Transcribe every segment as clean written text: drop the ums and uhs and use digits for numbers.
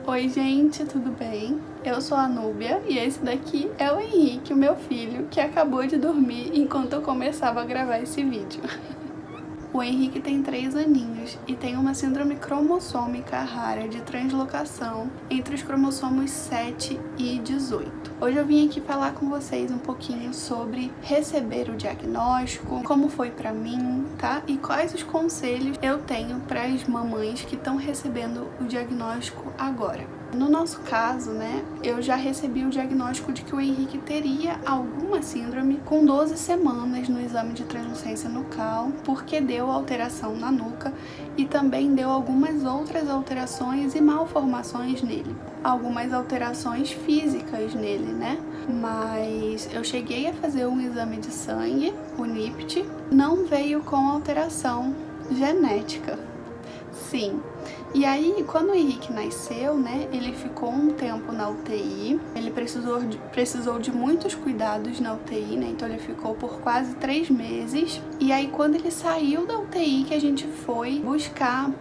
Oi gente, tudo bem? Eu sou a Núbia e esse daqui é o Henrique, o meu filho, que acabou de dormir enquanto eu começava a gravar esse vídeo. O Henrique tem 3 aninhos e tem uma síndrome cromossômica rara de translocação entre os cromossomos 7 e 18. Hoje eu vim aqui falar com vocês um pouquinho sobre receber o diagnóstico, como foi pra mim, tá? E quais os conselhos eu tenho para as mamães que estão recebendo o diagnóstico agora. No nosso caso, né, eu já recebi o diagnóstico de que o Henrique teria alguma síndrome com 12 semanas no exame de translucência nucal, porque deu alteração na nuca e também deu algumas outras alterações e malformações nele. Algumas alterações físicas nele, né? Mas eu cheguei a fazer um exame de sangue, o NIPT, não veio com alteração genética. Sim. E aí, quando o Henrique nasceu, né, ele ficou um tempo na UTI, ele precisou de muitos cuidados na UTI, né, então ele ficou por quase 3 meses. E aí, quando ele saiu da UTI, que a gente foi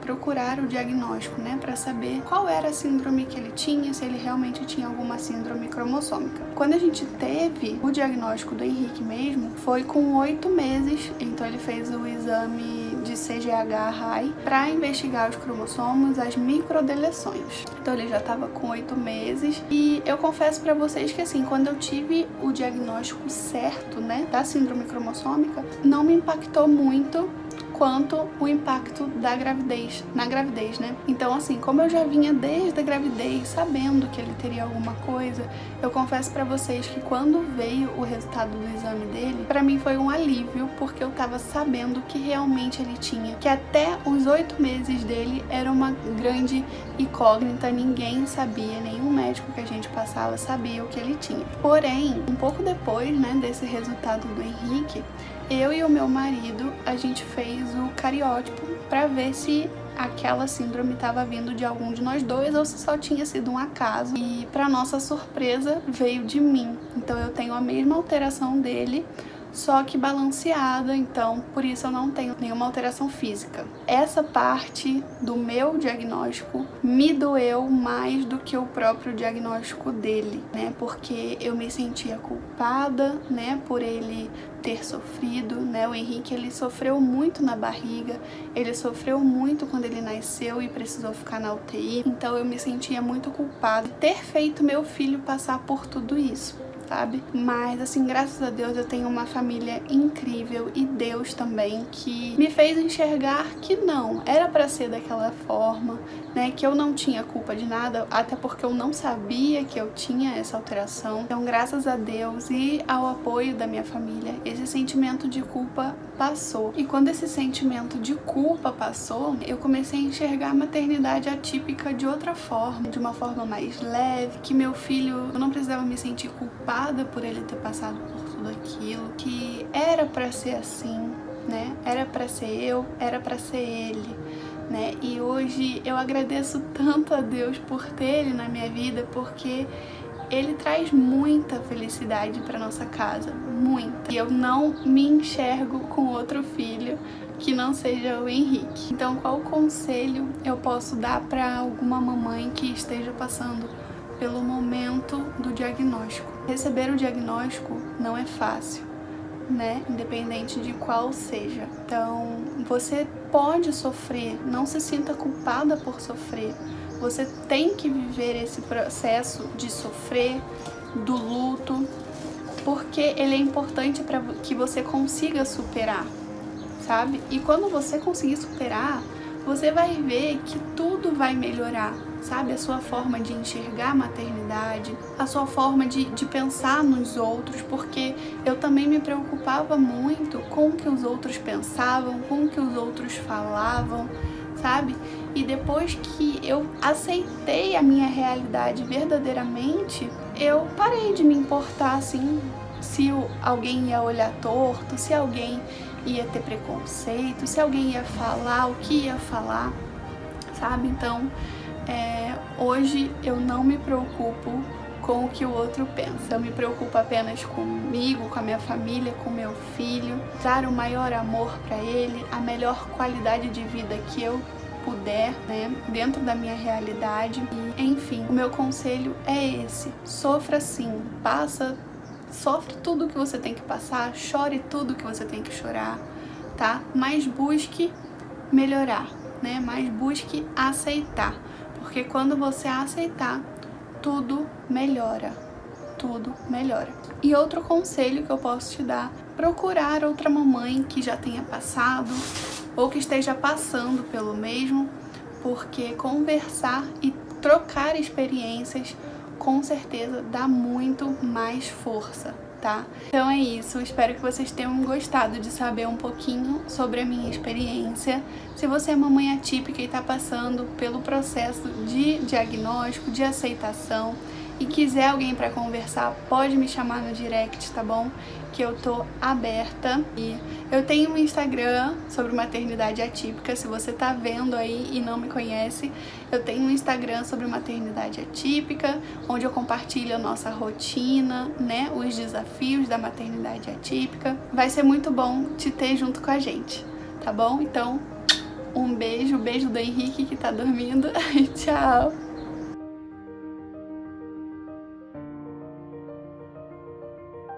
procurar o diagnóstico, né, para saber qual era a síndrome que ele tinha, se ele realmente tinha alguma síndrome cromossômica. Quando a gente teve o diagnóstico do Henrique mesmo, foi com 8 meses, então ele fez o exame de CGH-HI para investigar os cromossomos, as microdeleções. Então ele já estava com 8 meses e eu confesso para vocês que assim, quando eu tive o diagnóstico certo, né, da síndrome cromossômica, não me impactou muito quanto o impacto da gravidez, na gravidez, né? Então assim, como eu já vinha desde a gravidez sabendo que ele teria alguma coisa, eu confesso pra vocês que quando veio o resultado do exame dele, pra mim foi um alívio, porque eu tava sabendo que realmente ele tinha, que até os 8 meses dele era uma grande incógnita, ninguém sabia, nenhum médico que a gente passava sabia o que ele tinha. Porém, um pouco depois, né, desse resultado do Henrique, eu e o meu marido, a gente fez o cariótipo para ver se aquela síndrome estava vindo de algum de nós dois ou se só tinha sido um acaso. E para nossa surpresa, veio de mim. Então eu tenho a mesma alteração dele, só que balanceada, então por isso eu não tenho nenhuma alteração física. Essa parte do meu diagnóstico me doeu mais do que o próprio diagnóstico dele, né? Porque eu me sentia culpada, né, por ele ter sofrido, né? O Henrique, ele sofreu muito na barriga, ele sofreu muito quando ele nasceu e precisou ficar na UTI, então eu me sentia muito culpada de ter feito meu filho passar por tudo isso, sabe? Mas assim, graças a Deus eu tenho uma família incrível e Deus também, que me fez enxergar que não, era pra ser daquela forma, né? Que eu não tinha culpa de nada, até porque eu não sabia que eu tinha essa alteração. Então, graças a Deus e ao apoio da minha família, esse sentimento de culpa passou. E quando esse sentimento de culpa passou, eu comecei a enxergar a maternidade atípica de outra forma, de uma forma mais leve, que meu filho, eu não precisava me sentir culpada por ele ter passado por tudo aquilo, que era pra ser assim, né? Era pra ser eu, era pra ser ele, né? E hoje eu agradeço tanto a Deus por ter ele na minha vida, porque ele traz muita felicidade para nossa casa, muita. E eu não me enxergo com outro filho que não seja o Henrique. Então, qual conselho eu posso dar para alguma mamãe que esteja passando pelo momento do diagnóstico? Receber o diagnóstico não é fácil, né? Independente de qual seja. Então, você pode sofrer, não se sinta culpada por sofrer. Você tem que viver esse processo de sofrer, do luto, porque ele é importante para que você consiga superar, sabe? E quando você conseguir superar, você vai ver que tudo vai melhorar, sabe? A sua forma de enxergar a maternidade, a sua forma de pensar nos outros, porque eu também me preocupava muito com o que os outros pensavam, com o que os outros falavam, sabe? E depois que eu aceitei a minha realidade verdadeiramente, eu parei de me importar, assim, se alguém ia olhar torto, se alguém ia ter preconceito, se alguém ia falar o que ia falar, sabe? Então, hoje eu não me preocupo com o que o outro pensa. Eu me preocupo apenas comigo, com a minha família, com meu filho, dar o maior amor para ele, a melhor qualidade de vida que eu puder, né, dentro da minha realidade. E, enfim, o meu conselho é esse: sofra sim, sofre tudo que você tem que passar, chore tudo que você tem que chorar, tá? Mas busque melhorar, né? Mas busque aceitar, porque quando você aceitar, tudo melhora, tudo melhora. E outro conselho que eu posso te dar: procurar outra mamãe que já tenha passado ou que esteja passando pelo mesmo, porque conversar e trocar experiências com certeza dá muito mais força, tá? Então é isso, espero que vocês tenham gostado de saber um pouquinho sobre a minha experiência. Se você é mamãe atípica e está passando pelo processo de diagnóstico, de aceitação e quiser alguém para conversar, pode me chamar no direct, tá bom? Que eu tô aberta. E eu tenho um Instagram sobre maternidade atípica. Se você tá vendo aí e não me conhece, eu tenho um Instagram sobre maternidade atípica, onde eu compartilho a nossa rotina, né, os desafios da maternidade atípica. Vai ser muito bom te ter junto com a gente, tá bom? Então, um beijo do Henrique que tá dormindo. Tchau!